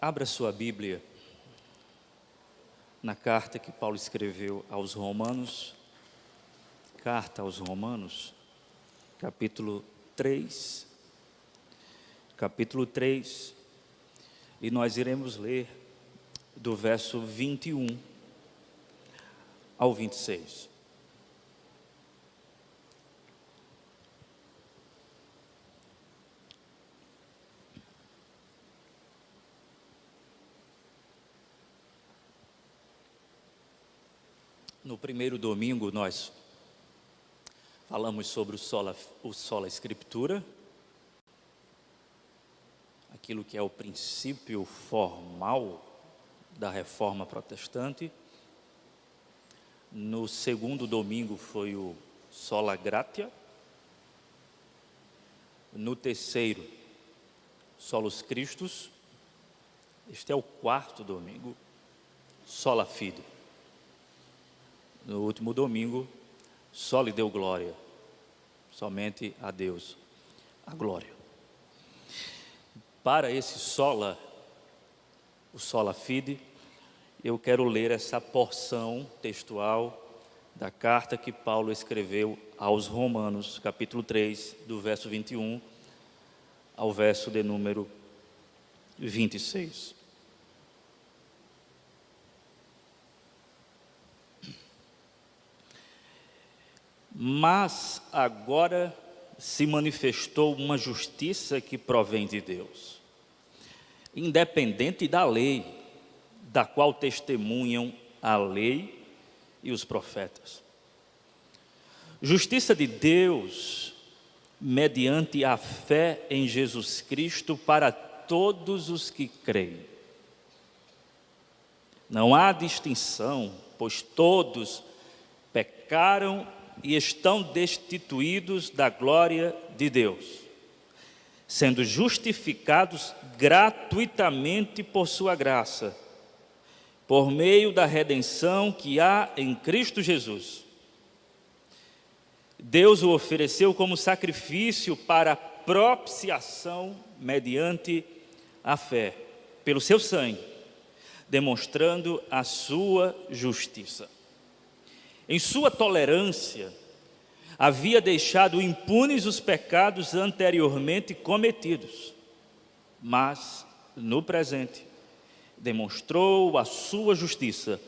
Abra sua Bíblia na carta que Paulo escreveu aos Romanos, carta aos Romanos, capítulo 3, e nós iremos ler do verso 21 ao 26. No primeiro domingo nós falamos sobre o sola Escritura, aquilo que é o princípio formal da reforma protestante. No segundo domingo foi o sola gratia. No terceiro, solus Christus. Este é o quarto domingo, sola fide. No último domingo, só lhe deu glória, somente a Deus a glória. Para esse sola, o sola fide, eu quero ler essa porção textual da carta que Paulo escreveu aos Romanos, capítulo 3, do verso 21 ao verso de número 26. Mas agora se manifestou uma justiça que provém de Deus, independente da lei, da qual testemunham a lei e os profetas. Justiça de Deus, mediante a fé em Jesus Cristo, para todos os que creem. Não há distinção, pois todos pecaram e estão destituídos da glória de Deus, sendo justificados gratuitamente por sua graça, por meio da redenção que há em Cristo Jesus. Deus o ofereceu como sacrifício para propiciação mediante a fé, pelo seu sangue, demonstrando a sua justiça. Em sua tolerância, havia deixado impunes os pecados anteriormente cometidos, mas, no presente, demonstrou a sua justiça,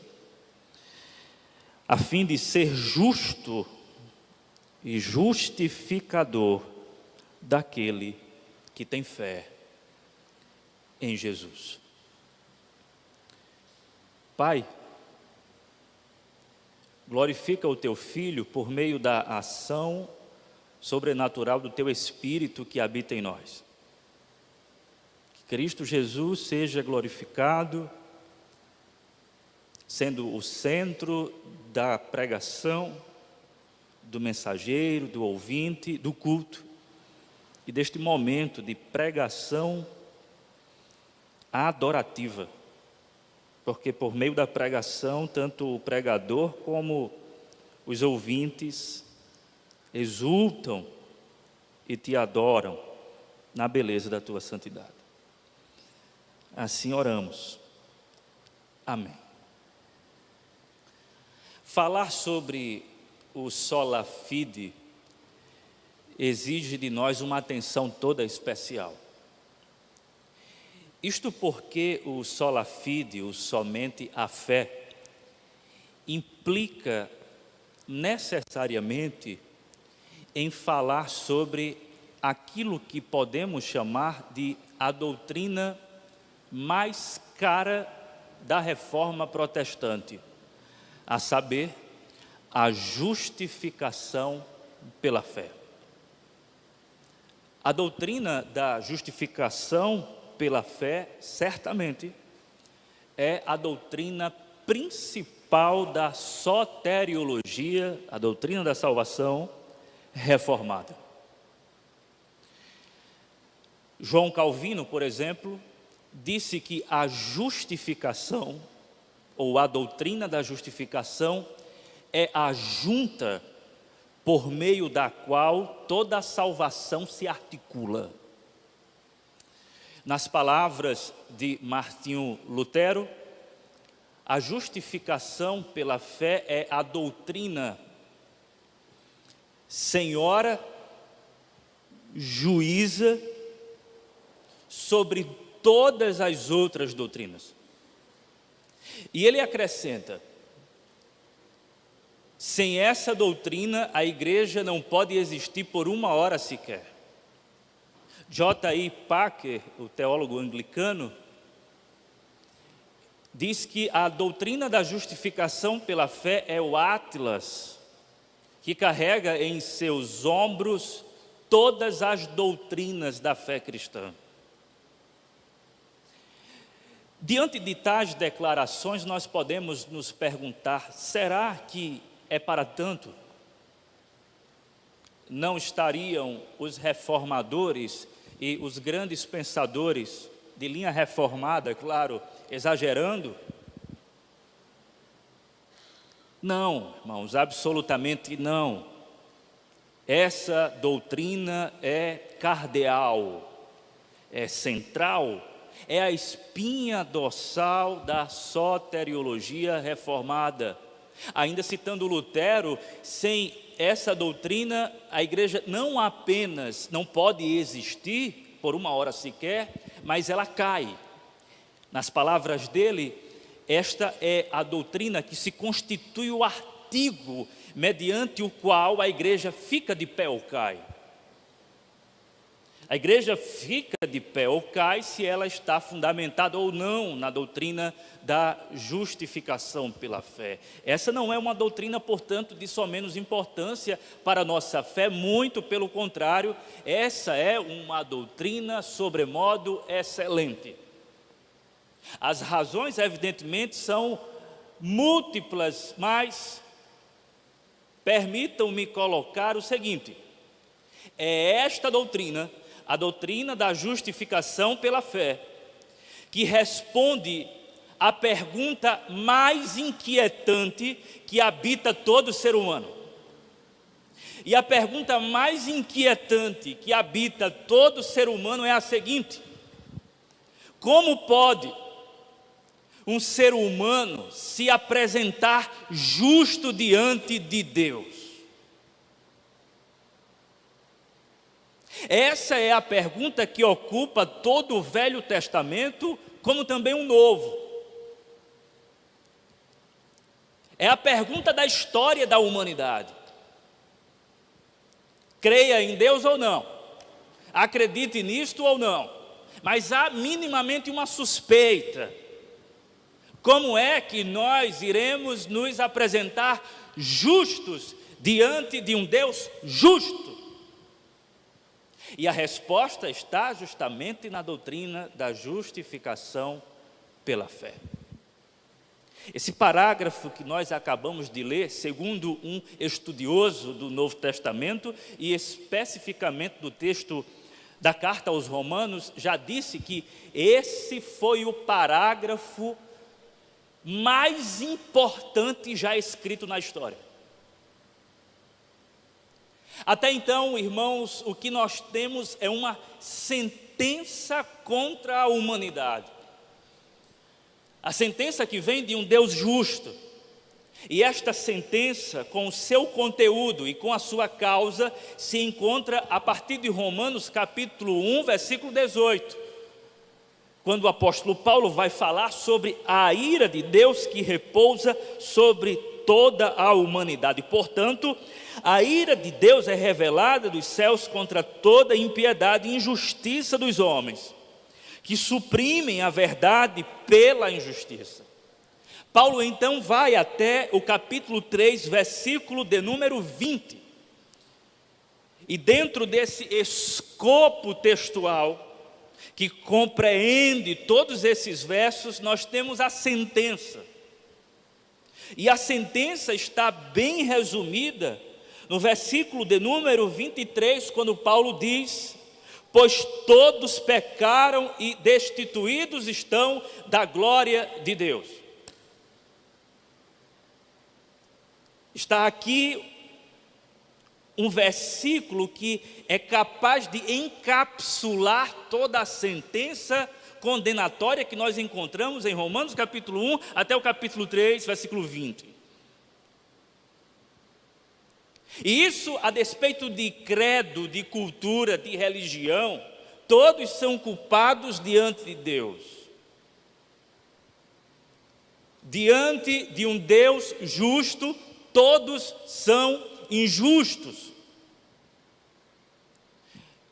a fim de ser justo e justificador daquele que tem fé em Jesus. Pai, glorifica o teu Filho por meio da ação sobrenatural do teu Espírito que habita em nós. Que Cristo Jesus seja glorificado, sendo o centro da pregação, do mensageiro, do ouvinte, do culto, e deste momento de pregação adorativa. Porque por meio da pregação, tanto o pregador como os ouvintes exultam e te adoram na beleza da tua santidade. Assim oramos. Amém. Falar sobre o sola fide exige de nós uma atenção toda especial. Isto porque o sola fide, o somente a fé, implica necessariamente em falar sobre aquilo que podemos chamar de a doutrina mais cara da reforma protestante, a saber, a justificação pela fé. A doutrina da justificação pela fé, certamente, é a doutrina principal da soteriologia, a doutrina da salvação reformada. João Calvino, por exemplo, disse que a justificação, ou a doutrina da justificação, é a junta por meio da qual toda a salvação se articula. Nas palavras de Martinho Lutero, a justificação pela fé é a doutrina senhora, juíza sobre todas as outras doutrinas. E ele acrescenta: sem essa doutrina, a igreja não pode existir por uma hora sequer. J.I. Packer, o teólogo anglicano, diz que a doutrina da justificação pela fé é o Atlas, que carrega em seus ombros todas as doutrinas da fé cristã. Diante de tais declarações, nós podemos nos perguntar: será que é para tanto? Não estariam os reformadores e os grandes pensadores de linha reformada, claro, exagerando? Não, irmãos, absolutamente não. Essa doutrina é cardeal, é central, é a espinha dorsal da soteriologia reformada. Ainda citando Lutero, sem essa doutrina, a igreja não apenas não pode existir por uma hora sequer, mas ela cai. Nas palavras dele, esta é a doutrina que se constitui o artigo mediante o qual a igreja fica de pé ou cai. A igreja fica de pé ou cai se ela está fundamentada ou não na doutrina da justificação pela fé. Essa não é uma doutrina, portanto, de só menos importância para a nossa fé, muito pelo contrário, essa é uma doutrina sobremodo excelente. As razões, evidentemente, são múltiplas, mas permitam-me colocar o seguinte: é esta doutrina, a doutrina da justificação pela fé, que responde à pergunta mais inquietante que habita todo ser humano. E a pergunta mais inquietante que habita todo ser humano é a seguinte: como pode um ser humano se apresentar justo diante de Deus? Essa é a pergunta que ocupa todo o Velho Testamento, como também o Novo. É a pergunta da história da humanidade. Creia em Deus ou não, acredite nisto ou não, mas há minimamente uma suspeita. Como é que nós iremos nos apresentar justos diante de um Deus justo? E a resposta está justamente na doutrina da justificação pela fé. Esse parágrafo que nós acabamos de ler, segundo um estudioso do Novo Testamento, e especificamente do texto da carta aos Romanos, já disse que esse foi o parágrafo mais importante já escrito na história. Até então, irmãos, o que nós temos é uma sentença contra a humanidade. A sentença que vem de um Deus justo. E esta sentença, com o seu conteúdo e com a sua causa, se encontra a partir de Romanos capítulo 1, versículo 18. Quando o apóstolo Paulo vai falar sobre a ira de Deus que repousa sobre toda a humanidade. Portanto, a ira de Deus é revelada dos céus contra toda impiedade e injustiça dos homens, que suprimem a verdade pela injustiça. Paulo então vai até o capítulo 3, versículo de número 20. E dentro desse escopo textual, que compreende todos esses versos, nós temos a sentença. E a sentença está bem resumida no versículo de número 23, quando Paulo diz: pois todos pecaram e destituídos estão da glória de Deus. Está aqui um versículo que é capaz de encapsular toda a sentença condenatória que nós encontramos em Romanos capítulo 1 até o capítulo 3, versículo 20. E isso, a despeito de credo, de cultura, de religião, todos são culpados diante de Deus. Diante de um Deus justo, todos são injustos.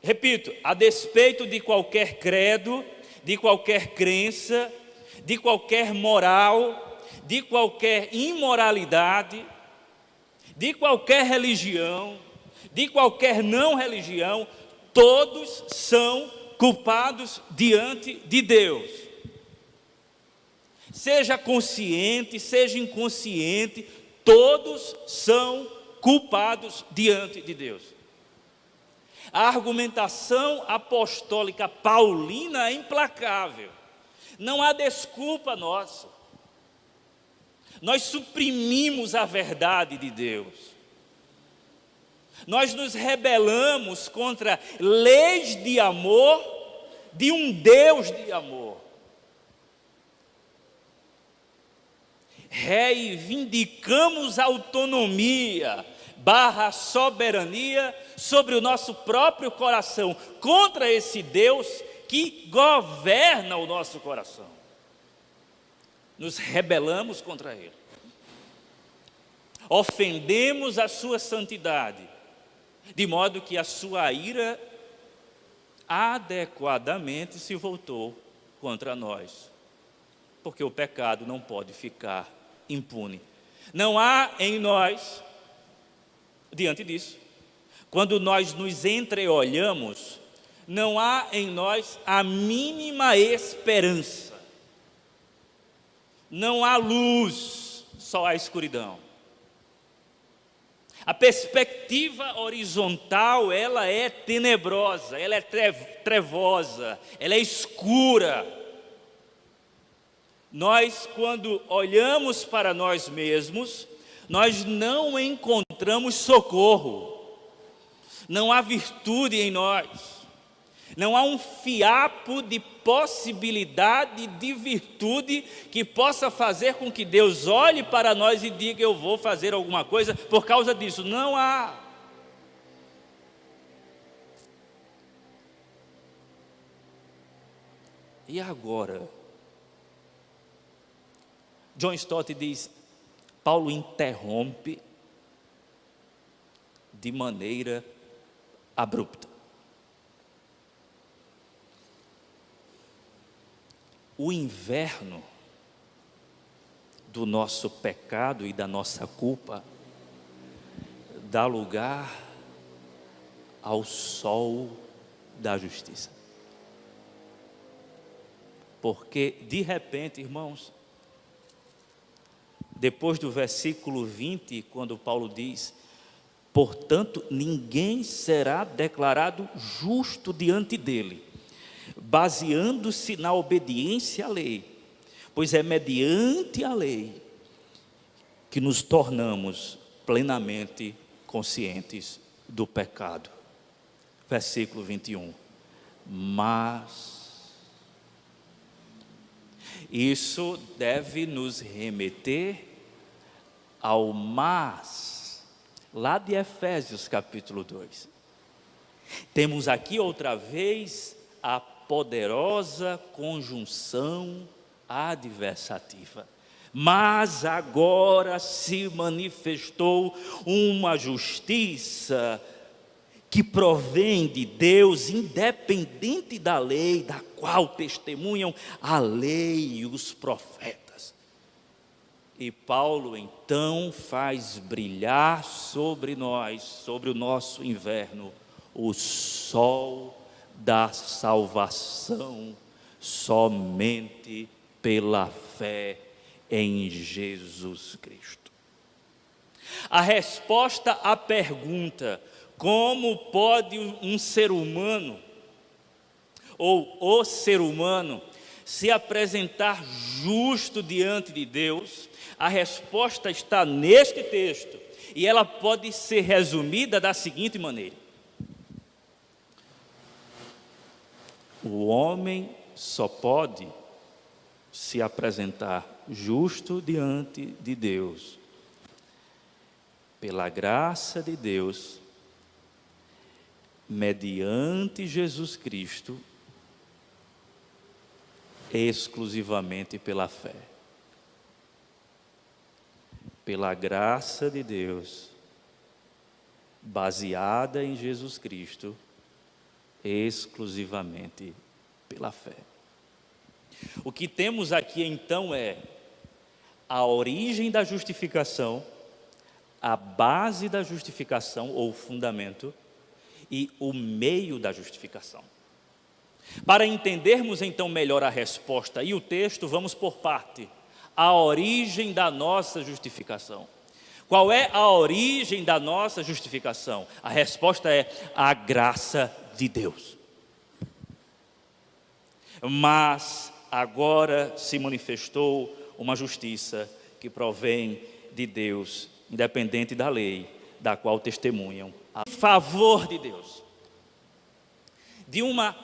Repito, a despeito de qualquer credo, de qualquer crença, de qualquer moral, de qualquer imoralidade, de qualquer religião, de qualquer não religião, todos são culpados diante de Deus. Seja consciente, seja inconsciente, todos são culpados diante de Deus. A argumentação apostólica paulina é implacável. Não há desculpa nossa. Nós suprimimos a verdade de Deus. Nós nos rebelamos contra leis de amor de um Deus de amor. Reivindicamos autonomia / soberania sobre o nosso próprio coração, contra esse Deus que governa o nosso coração. Nos rebelamos contra Ele. Ofendemos a sua santidade, de modo que a sua ira adequadamente se voltou contra nós, porque o pecado não pode ficar impune. Não há em nós, diante disso, quando nós nos entreolhamos, não há em nós a mínima esperança. Não há luz, só há escuridão. A perspectiva horizontal, ela é tenebrosa, ela é trevosa, ela é escura. Nós, quando olhamos para nós mesmos, nós não encontramos socorro. Não há virtude em nós. Não há um fiapo de possibilidade de virtude que possa fazer com que Deus olhe para nós e diga: eu vou fazer alguma coisa por causa disso. Não há. E agora? John Stott diz: Paulo interrompe de maneira abrupta. O inverno do nosso pecado e da nossa culpa dá lugar ao sol da justiça. Porque, de repente, irmãos, depois do versículo 20, quando Paulo diz: portanto, ninguém será declarado justo diante dele, baseando-se na obediência à lei, pois é mediante a lei que nos tornamos plenamente conscientes do pecado. Versículo 21. Mas isso deve nos remeter ao mas, lá de Efésios capítulo 2. Temos aqui outra vez a poderosa conjunção adversativa. Mas agora se manifestou uma justiça que provém de Deus, independente da lei, da qual testemunham a lei e os profetas. E Paulo então faz brilhar sobre nós, sobre o nosso inverno, o sol da salvação, somente pela fé em Jesus Cristo. A resposta à pergunta: como pode um ser humano, ou o ser humano, se apresentar justo diante de Deus? A resposta está neste texto. E ela pode ser resumida da seguinte maneira: o homem só pode se apresentar justo diante de Deus pela graça de Deus, mediante Jesus Cristo, exclusivamente pela fé. Pela graça de Deus, baseada em Jesus Cristo, exclusivamente pela fé. O que temos aqui então é a origem da justificação, a base da justificação ou fundamento e o meio da justificação. Para entendermos então melhor a resposta e o texto, vamos por parte. A origem da nossa justificação. Qual é a origem da nossa justificação? A resposta é a graça de Deus. Mas agora se manifestou uma justiça que provém de Deus, independente da lei, da qual testemunham a favor de Deus, de uma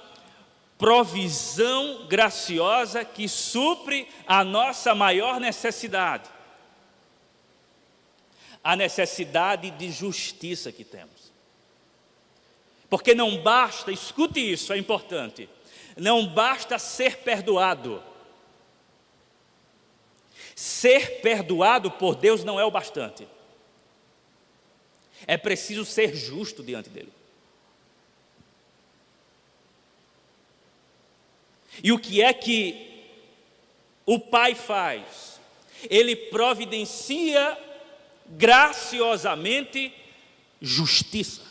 provisão graciosa que supre a nossa maior necessidade, a necessidade de justiça que temos. Porque não basta, escute isso, é importante, não basta ser perdoado. Ser perdoado por Deus não é o bastante. É preciso ser justo diante dele. E o que é que o Pai faz? Ele providencia graciosamente justiça.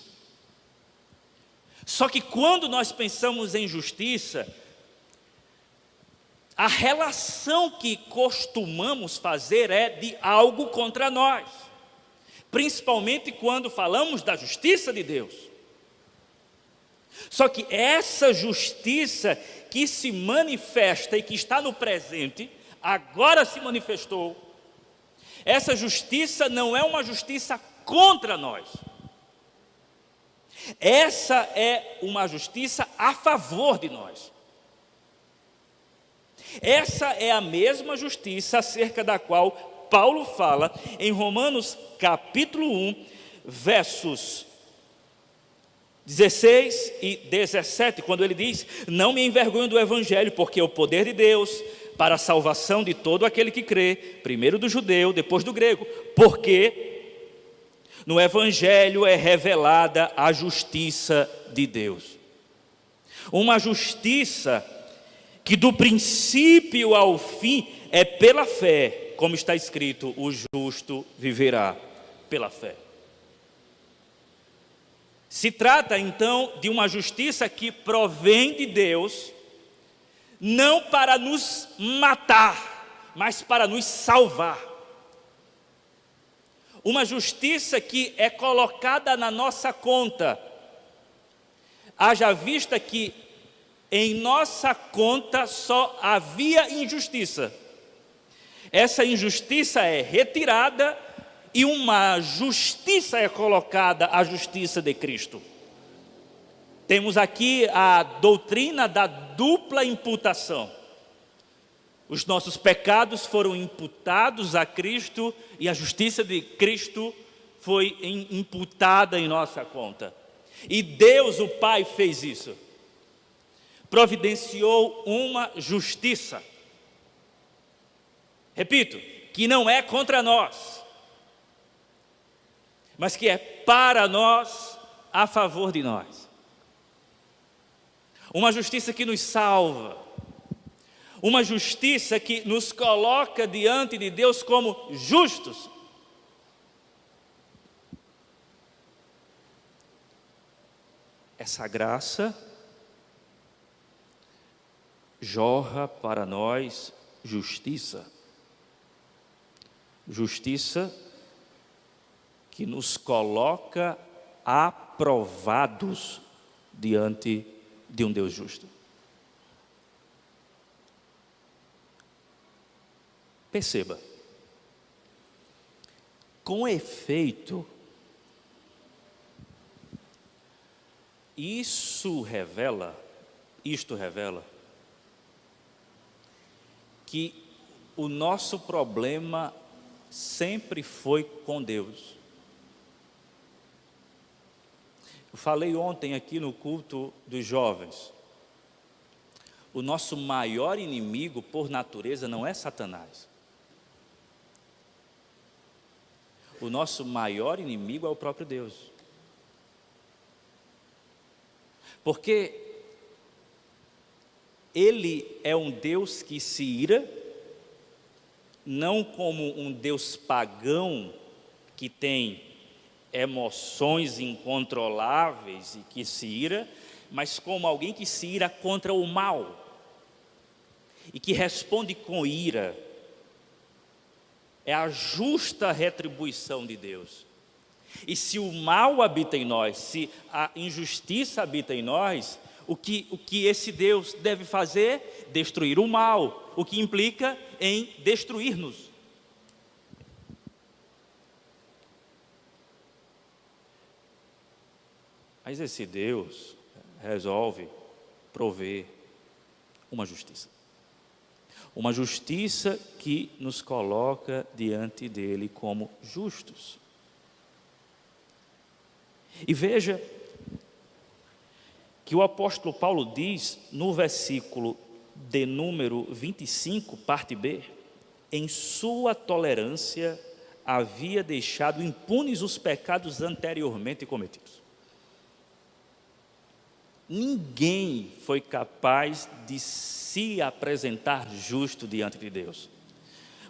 Só que quando nós pensamos em justiça, a relação que costumamos fazer é de algo contra nós, principalmente quando falamos da justiça de Deus. Só que essa justiça que se manifesta e que está no presente, agora se manifestou, essa justiça não é uma justiça contra nós. Essa é uma justiça a favor de nós. Essa é a mesma justiça acerca da qual Paulo fala em Romanos capítulo 1, versos 16 e 17, quando ele diz: não me envergonho do evangelho, porque é o poder de Deus para a salvação de todo aquele que crê, primeiro do judeu, depois do grego, porque no evangelho é revelada a justiça de Deus. Uma justiça que do princípio ao fim é pela fé, como está escrito: o justo viverá pela fé. Se trata então de uma justiça que provém de Deus, não para nos matar, mas para nos salvar. Uma justiça que é colocada na nossa conta, haja vista que em nossa conta só havia injustiça. Essa injustiça é retirada e uma justiça é colocada, a justiça de Cristo. Temos aqui a doutrina da dupla imputação. Os nossos pecados foram imputados a Cristo e a justiça de Cristo foi imputada em nossa conta. E Deus, o Pai, fez isso. Providenciou uma justiça. Repito, que não é contra nós, mas que é para nós, a favor de nós. Uma justiça que nos salva. Uma justiça que nos coloca diante de Deus como justos. Essa graça jorra para nós justiça. Justiça que nos coloca aprovados diante de um Deus justo. Perceba, Com efeito, isto revela que o nosso problema sempre foi com Deus. Eu falei ontem aqui no culto dos jovens, o nosso maior inimigo por natureza não é Satanás. O nosso maior inimigo é o próprio Deus. Porque Ele é um Deus que se ira, não como um Deus pagão que tem emoções incontroláveis e que se ira, mas como alguém que se ira contra o mal e que responde com ira. É a justa retribuição de Deus. E se o mal habita em nós, se a injustiça habita em nós, o que esse Deus deve fazer? Destruir o mal, o que implica em destruir-nos. Mas esse Deus resolve prover uma justiça. Uma justiça que nos coloca diante dele como justos. E veja que o apóstolo Paulo diz no versículo de número 25, parte B, em sua tolerância havia deixado impunes os pecados anteriormente cometidos. Ninguém foi capaz de se apresentar justo diante de Deus.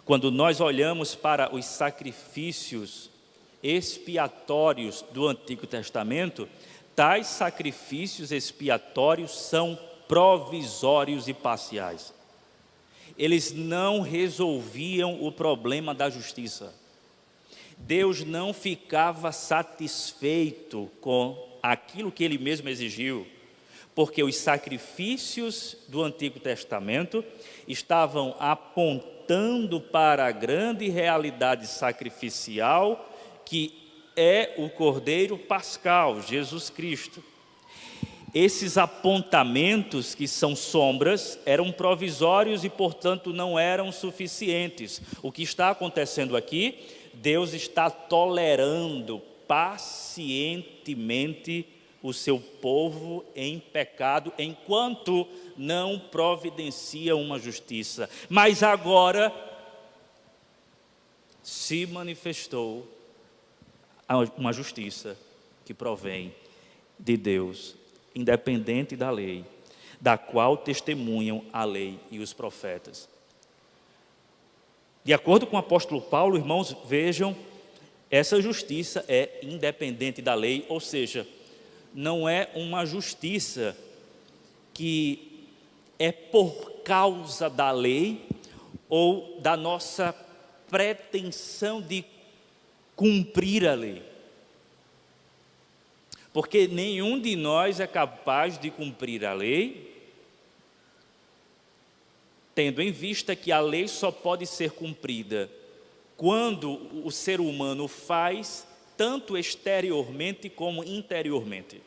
Quando nós olhamos para os sacrifícios expiatórios do Antigo Testamento, tais sacrifícios expiatórios são provisórios e parciais. Eles não resolviam o problema da justiça. Deus não ficava satisfeito com aquilo que Ele mesmo exigiu, porque os sacrifícios do Antigo Testamento estavam apontando para a grande realidade sacrificial que é o Cordeiro Pascal, Jesus Cristo. Esses apontamentos, que são sombras, eram provisórios e, portanto, não eram suficientes. O que está acontecendo aqui? Deus está tolerando pacientemente o seu povo em pecado, enquanto não providencia uma justiça. Mas agora se manifestou uma justiça que provém de Deus, independente da lei, da qual testemunham a lei e os profetas. De acordo com o apóstolo Paulo, irmãos, vejam, essa justiça é independente da lei, ou seja, não é uma justiça que é por causa da lei ou da nossa pretensão de cumprir a lei. Porque nenhum de nós é capaz de cumprir a lei, tendo em vista que a lei só pode ser cumprida quando o ser humano faz tanto exteriormente como interiormente.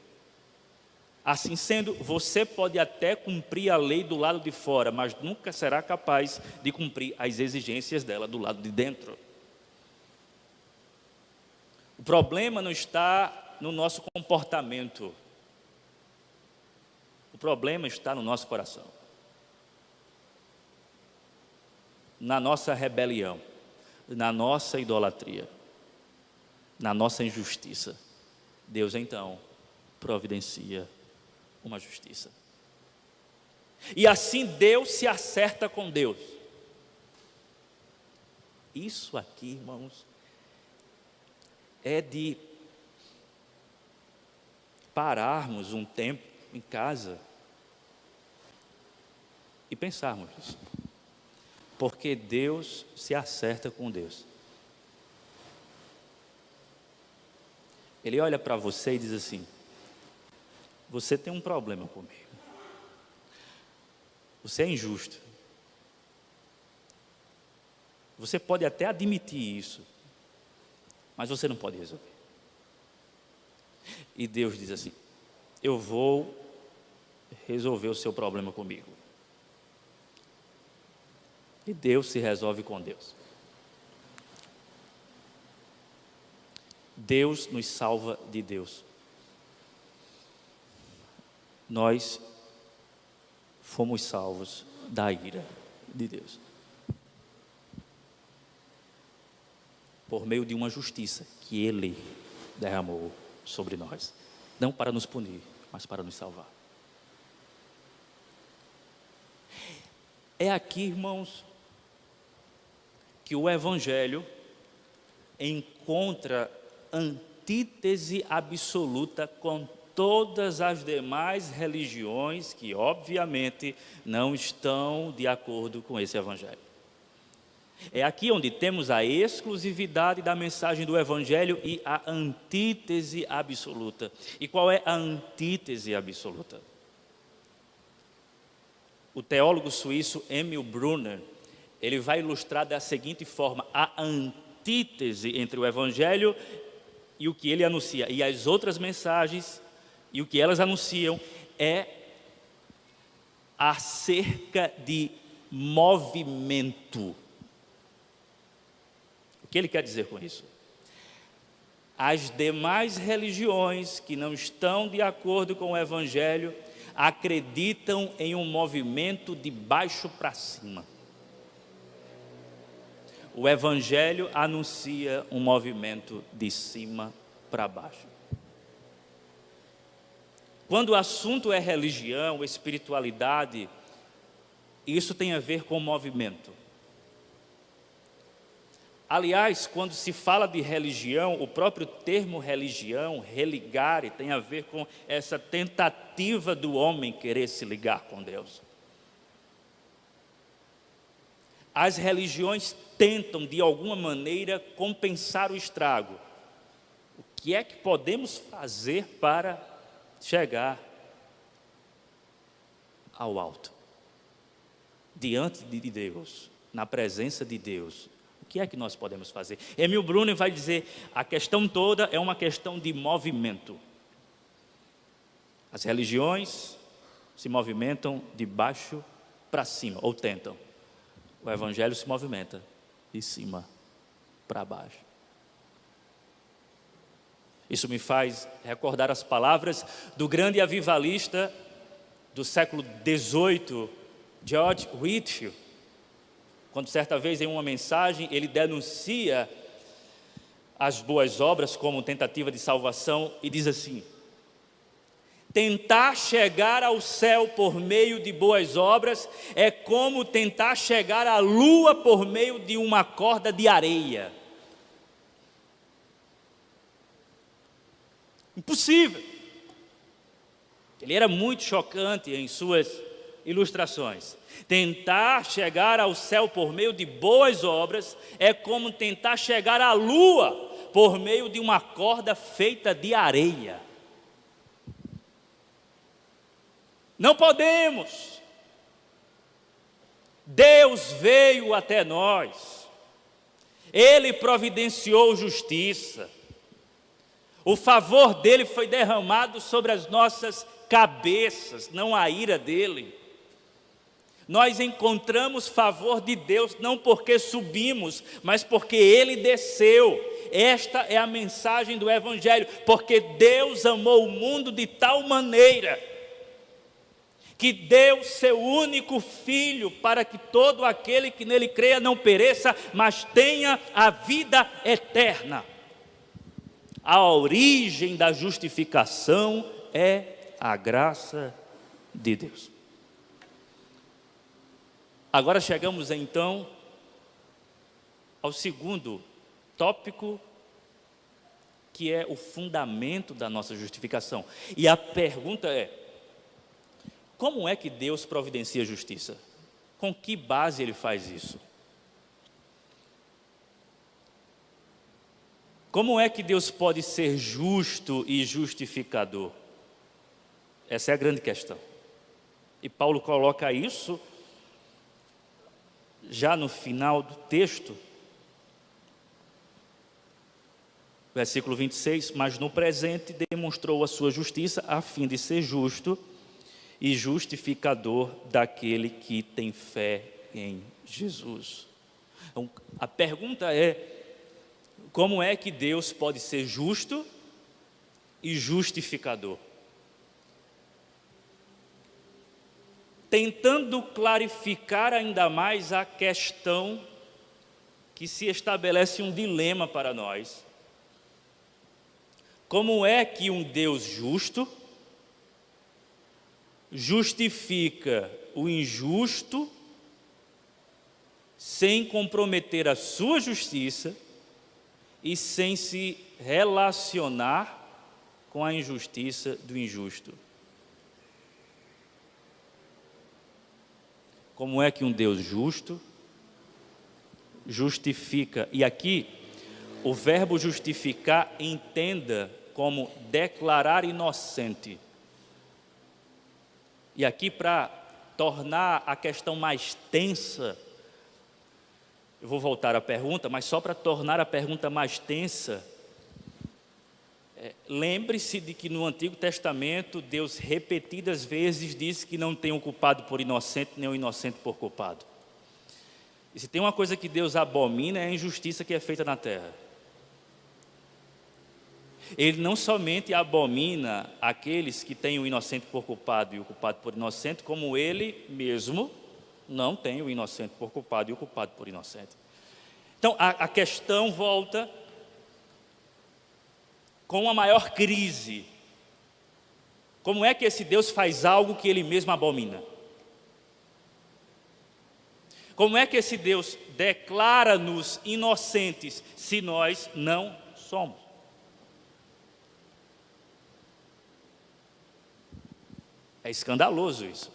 Assim sendo, você pode até cumprir a lei do lado de fora, mas nunca será capaz de cumprir as exigências dela do lado de dentro. O problema não está no nosso comportamento. O problema está no nosso coração. Na nossa rebelião, na nossa idolatria, na nossa injustiça. Deus então providencia uma justiça. E assim Deus se acerta com Deus. Isso aqui, irmãos, é de pararmos um tempo em casa e pensarmos isso. Porque Deus se acerta com Deus. Ele olha para você e diz assim: você tem um problema comigo. Você é injusto. Você pode até admitir isso. mas você não pode resolver. E Deus diz assim: eu vou resolver o seu problema comigo. E Deus se resolve com Deus. Deus nos salva de Deus. Nós fomos salvos da ira de Deus, por meio de uma justiça que Ele derramou sobre nós, não para nos punir, mas para nos salvar. É aqui, irmãos, que o Evangelho encontra antítese absoluta com todas as demais religiões que, obviamente, não estão de acordo com esse Evangelho. É aqui onde temos a exclusividade da mensagem do Evangelho e a antítese absoluta. E qual é a antítese absoluta? O teólogo suíço Emil Brunner, ele vai ilustrar da seguinte forma: a antítese entre o Evangelho e o que ele anuncia e as outras mensagens e o que elas anunciam é acerca de movimento. O que ele quer dizer com isso? As demais religiões que não estão de acordo com o Evangelho acreditam em um movimento de baixo para cima. O Evangelho anuncia um movimento de cima para baixo. Quando o assunto é religião, espiritualidade, isso tem a ver com movimento. Aliás, quando se fala de religião, o próprio termo religião, religare, tem a ver com essa tentativa do homem querer se ligar com Deus. As religiões tentam, de alguma maneira, compensar o estrago. O que é que podemos fazer para chegar ao alto? Diante de Deus, na presença de Deus, o que é que nós podemos fazer? Emil Brunner vai dizer, a questão toda é uma questão de movimento. As religiões se movimentam de baixo para cima, ou tentam. O Evangelho se movimenta de cima para baixo. Isso me faz recordar as palavras do grande avivalista do século XVIII, George Whitefield, quando certa vez em uma mensagem ele denuncia as boas obras como tentativa de salvação e diz assim: tentar chegar ao céu por meio de boas obras é como tentar chegar à lua por meio de uma corda de areia. Impossível. Ele era muito chocante em suas ilustrações. Tentar chegar ao céu por meio de boas obras é como tentar chegar à lua por meio de uma corda feita de areia. Não podemos. Deus veio até nós. Ele providenciou justiça. O favor dele foi derramado sobre as nossas cabeças, não a ira dele. Nós encontramos favor de Deus não porque subimos, mas porque Ele desceu. Esta é a mensagem do Evangelho, porque Deus amou o mundo de tal maneira que deu seu único Filho para que todo aquele que nele creia não pereça, mas tenha a vida eterna. A origem da justificação é a graça de Deus. Agora chegamos então ao segundo tópico, que é o fundamento da nossa justificação. E a pergunta é: como é que Deus providencia justiça? Com que base Ele faz isso? Como é que Deus pode ser justo e justificador? Essa é a grande questão. E Paulo coloca isso já no final do texto. Versículo 26, mas no presente demonstrou a sua justiça a fim de ser justo e justificador daquele que tem fé em Jesus. Então, a pergunta é, como é que Deus pode ser justo e justificador? Tentando clarificar ainda mais a questão que se estabelece um dilema para nós. Como é que um Deus justo justifica o injusto sem comprometer a sua justiça e sem se relacionar com a injustiça do injusto? Como é que um Deus justo justifica, e aqui o verbo justificar, entenda como declarar inocente. E aqui, para tornar a questão mais tensa, eu vou voltar à pergunta, mas só para tornar a pergunta mais tensa, lembre-se de que no Antigo Testamento, Deus repetidas vezes disse que não tem o culpado por inocente, nem o inocente por culpado. E se tem uma coisa que Deus abomina, é a injustiça que é feita na terra. Ele não somente abomina aqueles que têm o inocente por culpado e o culpado por inocente, como ele mesmo não tem o inocente por culpado e o culpado por inocente. Então, a questão volta com uma maior crise. Como é que esse Deus faz algo que ele mesmo abomina? Como é que esse Deus declara-nos inocentes se nós não somos? É escandaloso isso.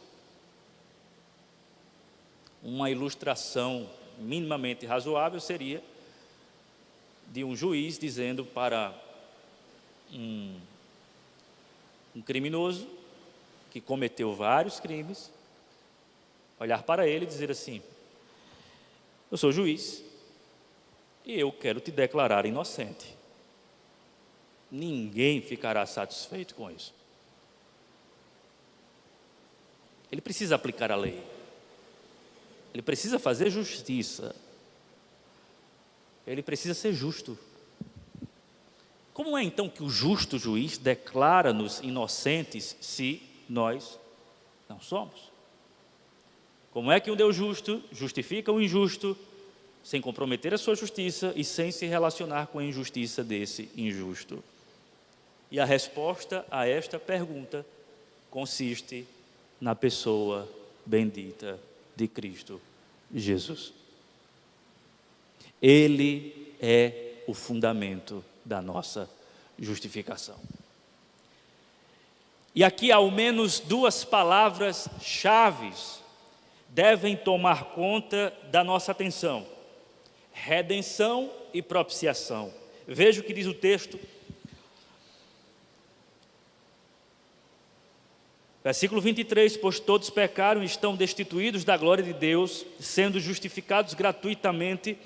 Uma ilustração minimamente razoável seria de um juiz dizendo para um criminoso que cometeu vários crimes, olhar para ele e dizer assim: eu sou juiz e eu quero te declarar inocente. Ninguém ficará satisfeito com isso. Ele precisa aplicar a lei. Ele precisa fazer justiça. Ele precisa ser justo. Como é então que o justo juiz declara-nos inocentes se nós não somos? Como é que um Deus justo justifica o injusto sem comprometer a sua justiça e sem se relacionar com a injustiça desse injusto? E a resposta a esta pergunta consiste na pessoa bendita de Cristo Jesus. Ele é o fundamento da nossa justificação. E aqui ao menos duas palavras-chave devem tomar conta da nossa atenção: redenção e propiciação. Veja o que diz o texto. Versículo 23, pois todos pecaram e estão destituídos da glória de Deus, sendo justificados gratuitamente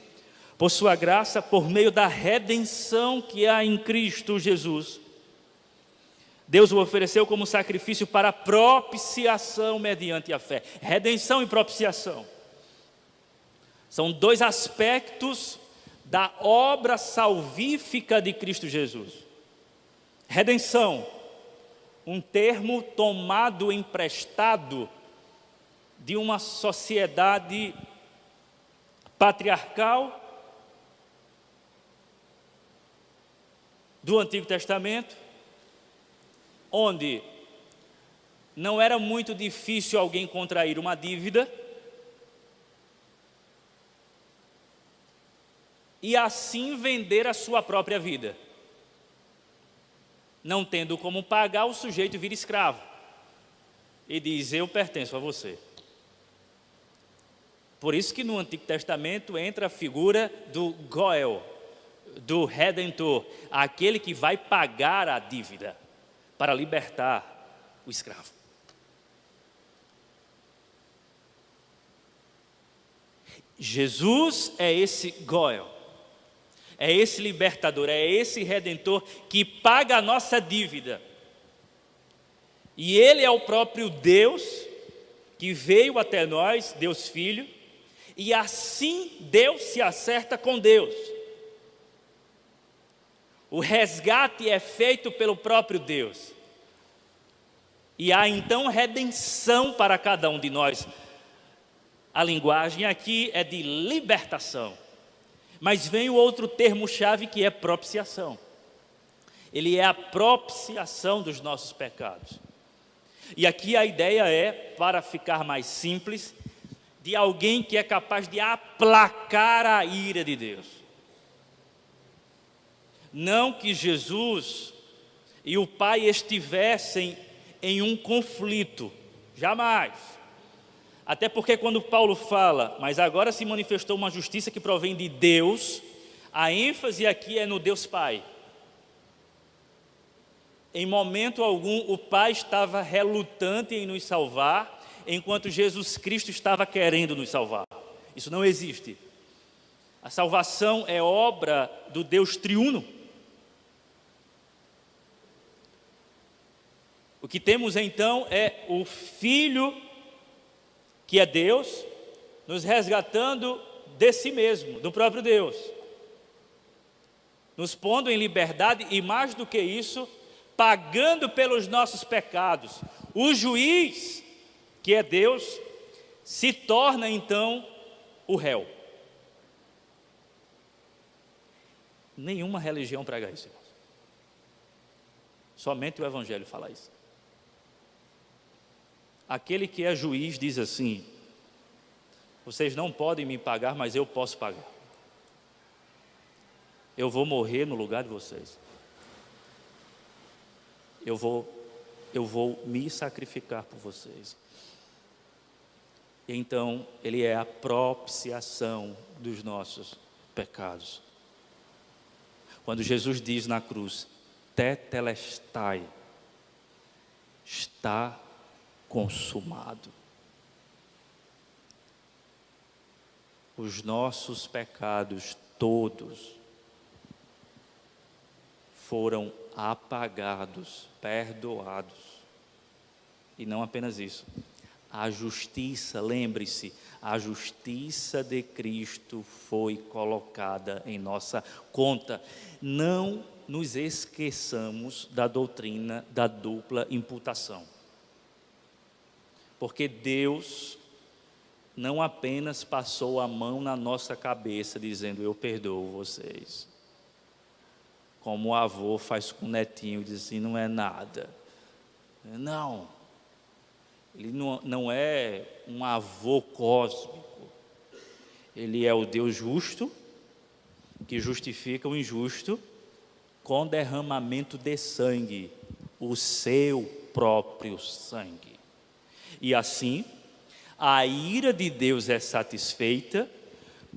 por sua graça, por meio da redenção que há em Cristo Jesus. Deus o ofereceu como sacrifício para propiciação mediante a fé. Redenção e propiciação são dois aspectos da obra salvífica de Cristo Jesus. Redenção, um termo tomado emprestado de uma sociedade patriarcal do Antigo Testamento, onde não era muito difícil alguém contrair uma dívida e assim vender a sua própria vida. Não tendo como pagar, o sujeito vira escravo e diz: eu pertenço a você. Por isso que no Antigo Testamento entra a figura do Goel, do Redentor, aquele que vai pagar a dívida para libertar o escravo. Jesus é esse Goel. É esse libertador, é esse redentor que paga a nossa dívida. E Ele é o próprio Deus que veio até nós, Deus Filho, e assim Deus se acerta com Deus. O resgate é feito pelo próprio Deus. E há então redenção para cada um de nós. A linguagem aqui é de libertação. Mas vem o outro termo-chave que é propiciação. Ele é a propiciação dos nossos pecados. E aqui a ideia é, para ficar mais simples, de alguém que é capaz de aplacar a ira de Deus. Não que Jesus e o Pai estivessem em um conflito, jamais. Até porque quando Paulo fala, mas agora se manifestou uma justiça que provém de Deus, a ênfase aqui é no Deus Pai. Em momento algum o Pai estava relutante em nos salvar, enquanto Jesus Cristo estava querendo nos salvar. Isso não existe. A salvação é obra do Deus triuno. O que temos então é o Filho, que é Deus, nos resgatando de si mesmo, do próprio Deus, nos pondo em liberdade e, mais do que isso, pagando pelos nossos pecados. O juiz, que é Deus, se torna então o réu. Nenhuma religião prega isso, irmãos. Somente o Evangelho fala isso. Aquele que é juiz diz assim: vocês não podem me pagar, mas eu posso pagar. Eu vou morrer no lugar de vocês. Eu vou me sacrificar por vocês. Então, Ele é a propiciação dos nossos pecados. Quando Jesus diz na cruz, tetelestai, está consumado. Os nossos pecados todos foram apagados, perdoados. E não apenas isso. A justiça, lembre-se, a justiça de Cristo foi colocada em nossa conta. Não nos esqueçamos da doutrina da dupla imputação. Porque Deus não apenas passou a mão na nossa cabeça dizendo, eu perdoo vocês. Como o avô faz com o netinho e diz assim, não é nada. Não. Ele não é um avô cósmico. Ele é o Deus justo, que justifica o injusto com derramamento de sangue, o seu próprio sangue. E assim, a ira de Deus é satisfeita,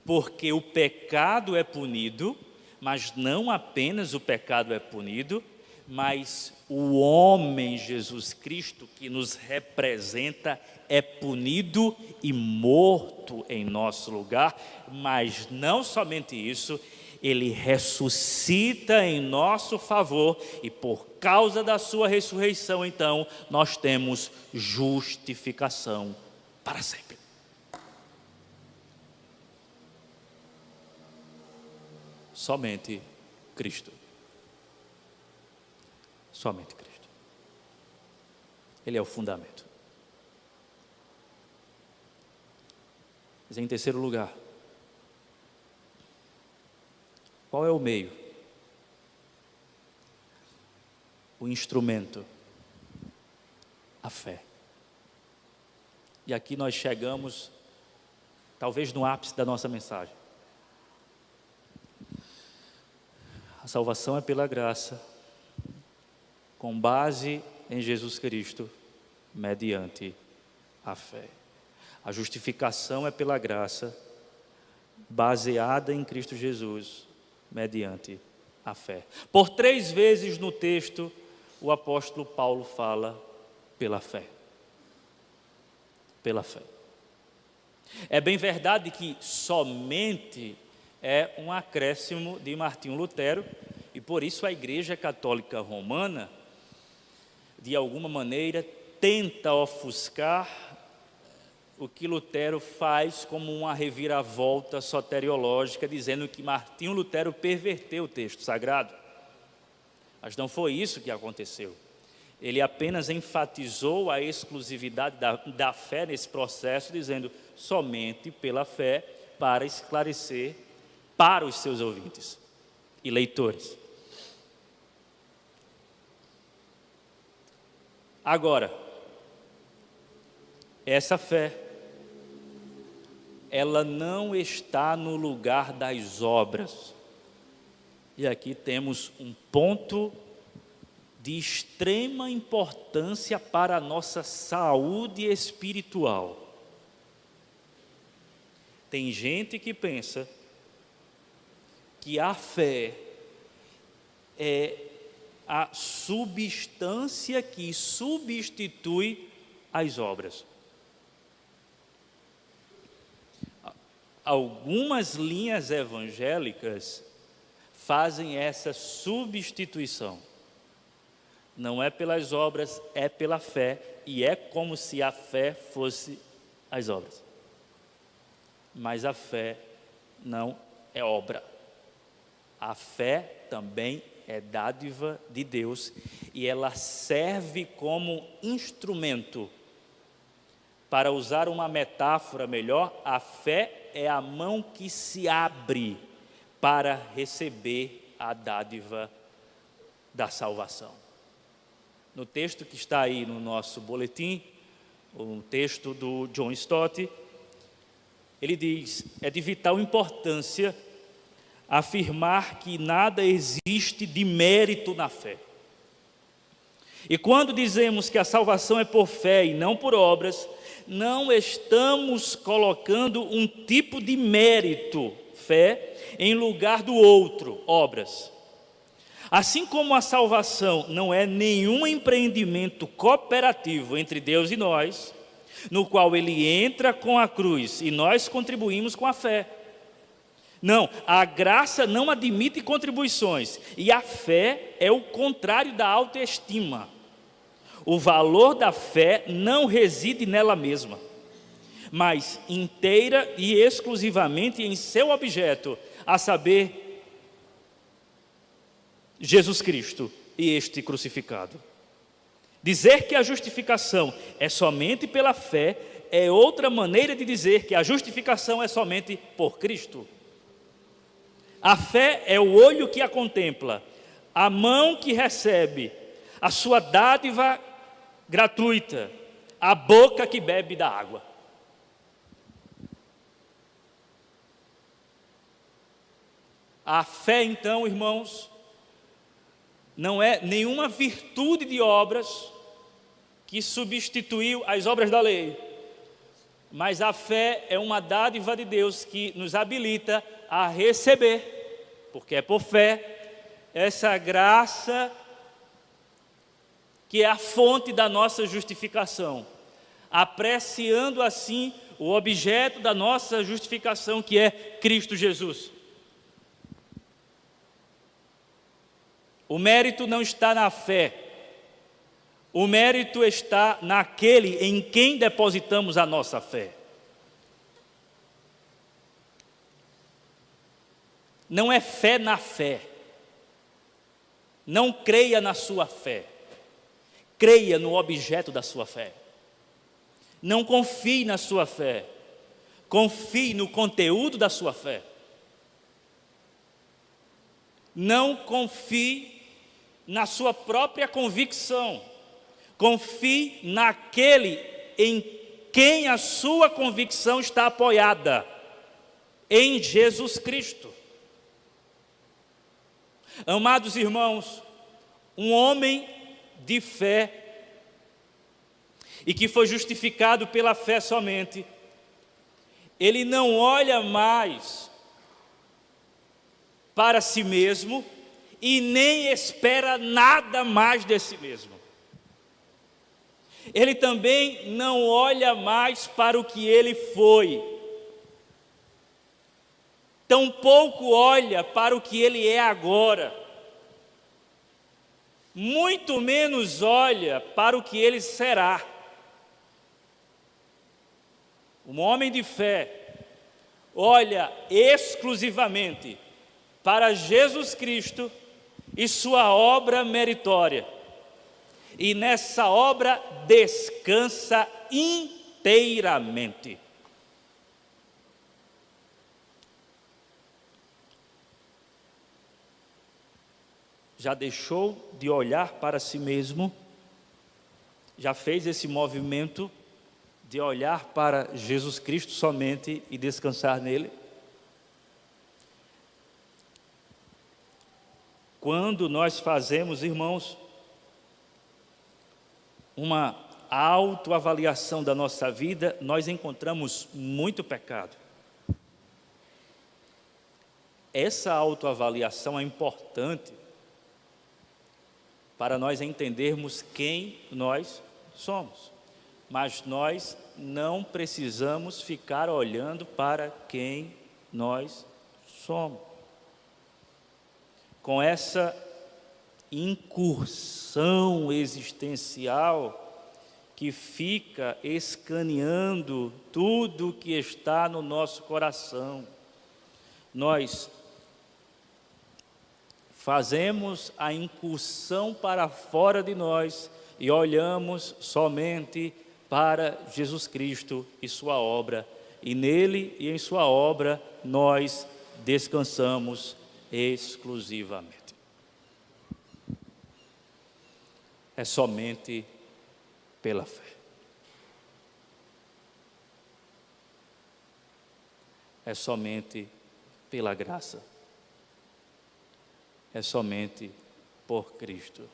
porque o pecado é punido, mas não apenas o pecado é punido, mas o homem Jesus Cristo que nos representa é punido e morto em nosso lugar, mas não somente isso, Ele ressuscita em nosso favor e por causa da sua ressurreição, então, nós temos justificação para sempre. Somente Cristo. Somente Cristo. Ele é o fundamento. Mas em terceiro lugar, qual é o meio? O instrumento, a fé. E aqui nós chegamos, talvez no ápice da nossa mensagem. A salvação é pela graça, com base em Jesus Cristo, mediante a fé. A justificação é pela graça, baseada em Cristo Jesus, mediante a fé. Por 3 vezes no texto, o apóstolo Paulo fala pela fé. Pela fé. É bem verdade que somente é um acréscimo de Martinho Lutero, e por isso a Igreja Católica Romana, de alguma maneira, tenta ofuscar o que Lutero faz como uma reviravolta soteriológica, dizendo que Martinho Lutero perverteu o texto sagrado. Mas não foi isso que aconteceu. Ele apenas enfatizou a exclusividade da fé nesse processo, dizendo somente pela fé, para esclarecer para os seus ouvintes e leitores. Agora, essa fé, ela não está no lugar das obras. E aqui temos um ponto de extrema importância para a nossa saúde espiritual. Tem gente que pensa que a fé é a substância que substitui as obras. Algumas linhas evangélicas fazem essa substituição. Não é pelas obras, é pela fé, e é como se a fé fosse as obras. Mas a fé não é obra. A fé também é dádiva de Deus, e ela serve como instrumento. Para usar uma metáfora melhor, a fé é a mão que se abre para receber a dádiva da salvação. No texto que está aí no nosso boletim, o texto do John Stott, ele diz: é de vital importância afirmar que nada existe de mérito na fé. E quando dizemos que a salvação é por fé e não por obras, não estamos colocando um tipo de mérito, fé, em lugar do outro, obras. Assim como a salvação não é nenhum empreendimento cooperativo entre Deus e nós, no qual Ele entra com a cruz e nós contribuímos com a fé. Não, a graça não admite contribuições, e a fé é o contrário da autoestima. O valor da fé não reside nela mesma, mas inteira e exclusivamente em seu objeto, a saber, Jesus Cristo e este crucificado. Dizer que a justificação é somente pela fé é outra maneira de dizer que a justificação é somente por Cristo. A fé é o olho que a contempla, a mão que recebe a sua dádiva gratuita, a boca que bebe da água. A fé, então, irmãos, não é nenhuma virtude de obras que substituiu as obras da lei, mas a fé é uma dádiva de Deus que nos habilita a receber, porque é por fé, essa graça que é a fonte da nossa justificação, apreciando assim o objeto da nossa justificação, que é Cristo Jesus. O mérito não está na fé, o mérito está naquele em quem depositamos a nossa fé. Não é fé na fé. Não creia na sua fé. Creia no objeto da sua fé. Não confie na sua fé. Confie no conteúdo da sua fé. Não confie na sua própria convicção. Confie naquele em quem a sua convicção está apoiada, em Jesus Cristo. Amados irmãos, um homem de fé e que foi justificado pela fé somente, ele não olha mais para si mesmo e nem espera nada mais de si mesmo. Ele também não olha mais para o que ele foi. tampouco olha para o que ele é agora, muito menos olha para o que ele será. Um homem de fé olha exclusivamente para Jesus Cristo e sua obra meritória, e nessa obra descansa inteiramente. Já deixou de olhar para si mesmo? Já fez esse movimento de olhar para Jesus Cristo somente e descansar nele? Quando nós fazemos, irmãos, uma autoavaliação da nossa vida, nós encontramos muito pecado. Essa autoavaliação é importante para nós entendermos quem nós somos. Mas nós não precisamos ficar olhando para quem nós somos. Com essa incursão existencial que fica escaneando tudo que está no nosso coração, nós fazemos a incursão para fora de nós e olhamos somente para Jesus Cristo e sua obra, e nele e em sua obra nós descansamos exclusivamente. É somente pela fé. É somente pela graça. É somente por Cristo.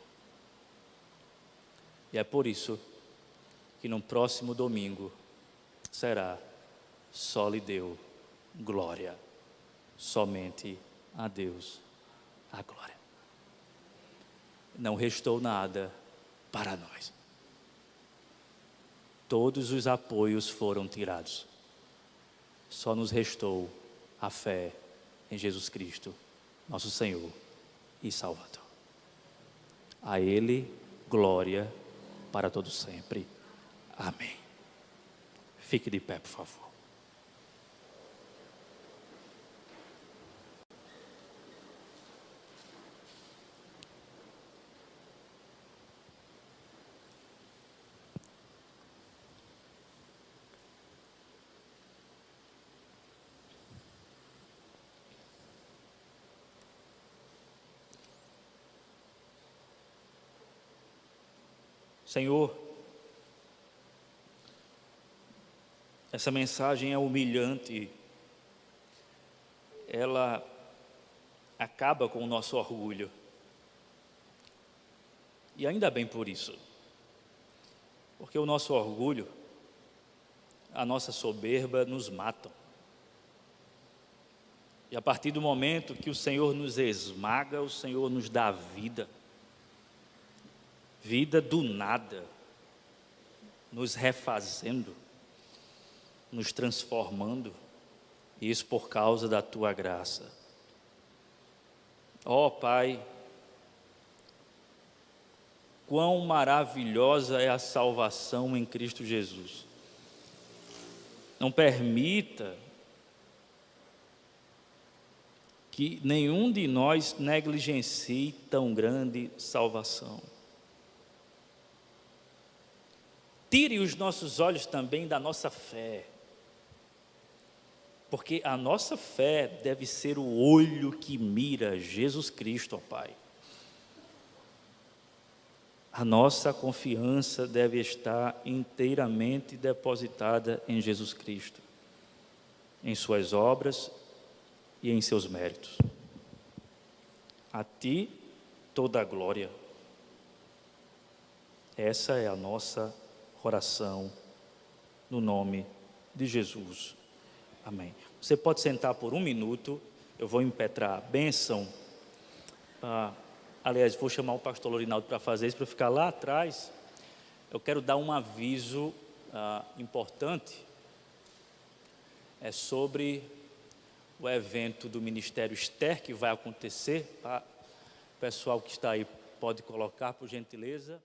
E é por isso que no próximo domingo será só lhe deu glória, somente a Deus a glória. Não restou nada para nós. Todos os apoios foram tirados. Só nos restou a fé em Jesus Cristo, nosso Senhor e Salvador. A Ele glória para todos sempre. Amém. Fique de pé, por favor. Senhor, essa mensagem é humilhante, ela acaba com o nosso orgulho, e ainda bem por isso, porque o nosso orgulho, a nossa soberba nos matam, e a partir do momento que o Senhor nos esmaga, o Senhor nos dá vida do nada, nos refazendo, nos transformando, isso por causa da Tua graça. Ó Pai, quão maravilhosa é a salvação em Cristo Jesus. Não permita que nenhum de nós negligencie tão grande salvação. Tire os nossos olhos também da nossa fé, porque a nossa fé deve ser o olho que mira Jesus Cristo, ó Pai. A nossa confiança deve estar inteiramente depositada em Jesus Cristo, em suas obras e em seus méritos. A Ti toda a glória. Essa é a nossa oração, no nome de Jesus. Amém. Você pode sentar por um minuto, eu vou impetrar a bênção. Aliás, vou chamar o pastor Lorinaldo para fazer isso, para ficar lá atrás. Eu quero dar um aviso importante, é sobre o evento do Ministério Esther, que vai acontecer. Tá? O pessoal que está aí pode colocar, por gentileza.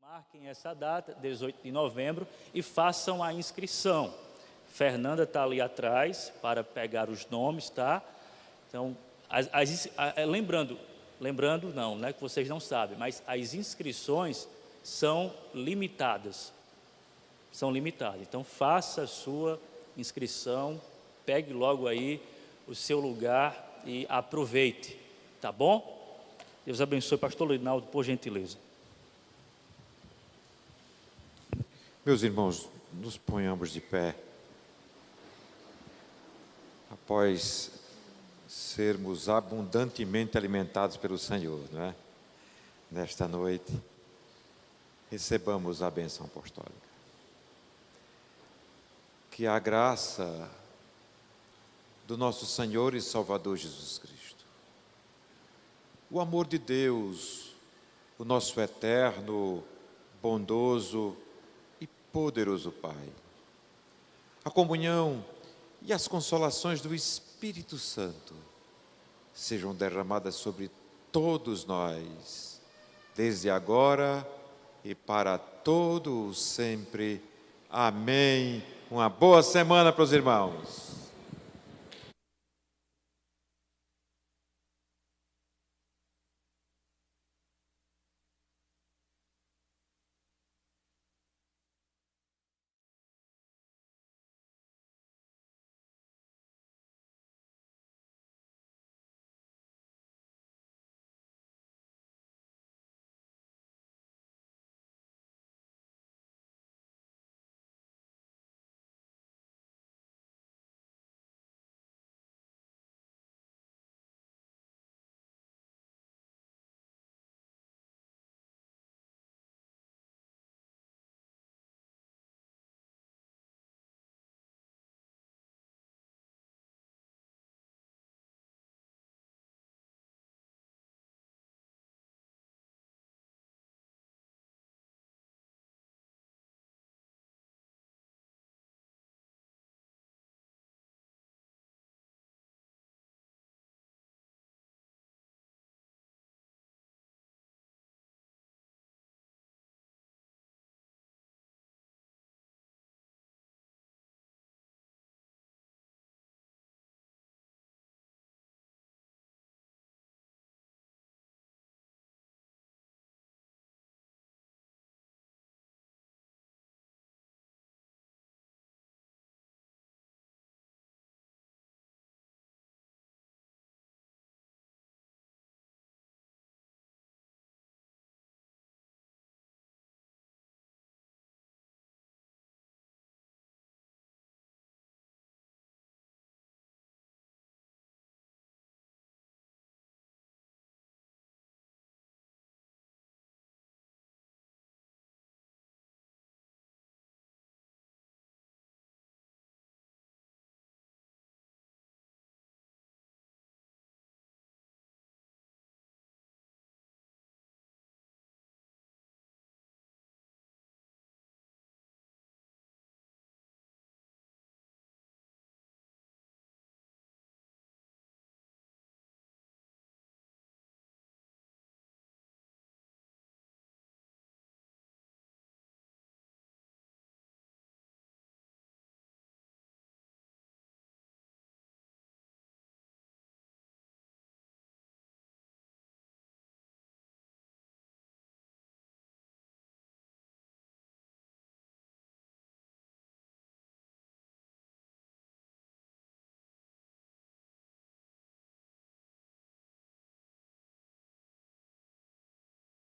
Marquem essa data, 18 de novembro, e façam a inscrição. Fernanda está ali atrás para pegar os nomes, tá? Então, lembrando não, né, que vocês não sabem, mas as inscrições são limitadas. São limitadas. Então, faça a sua inscrição, pegue logo aí o seu lugar e aproveite, tá bom? Deus abençoe, pastor Linaldo, por gentileza. Meus irmãos, nos ponhamos de pé, após sermos abundantemente alimentados pelo Senhor, não é? Nesta noite, recebamos a bênção apostólica. Que a graça do nosso Senhor e Salvador Jesus Cristo, o amor de Deus, o nosso eterno, bondoso e poderoso Pai, a comunhão e as consolações do Espírito Santo sejam derramadas sobre todos nós, desde agora e para todo o sempre. Amém. Uma boa semana para os irmãos.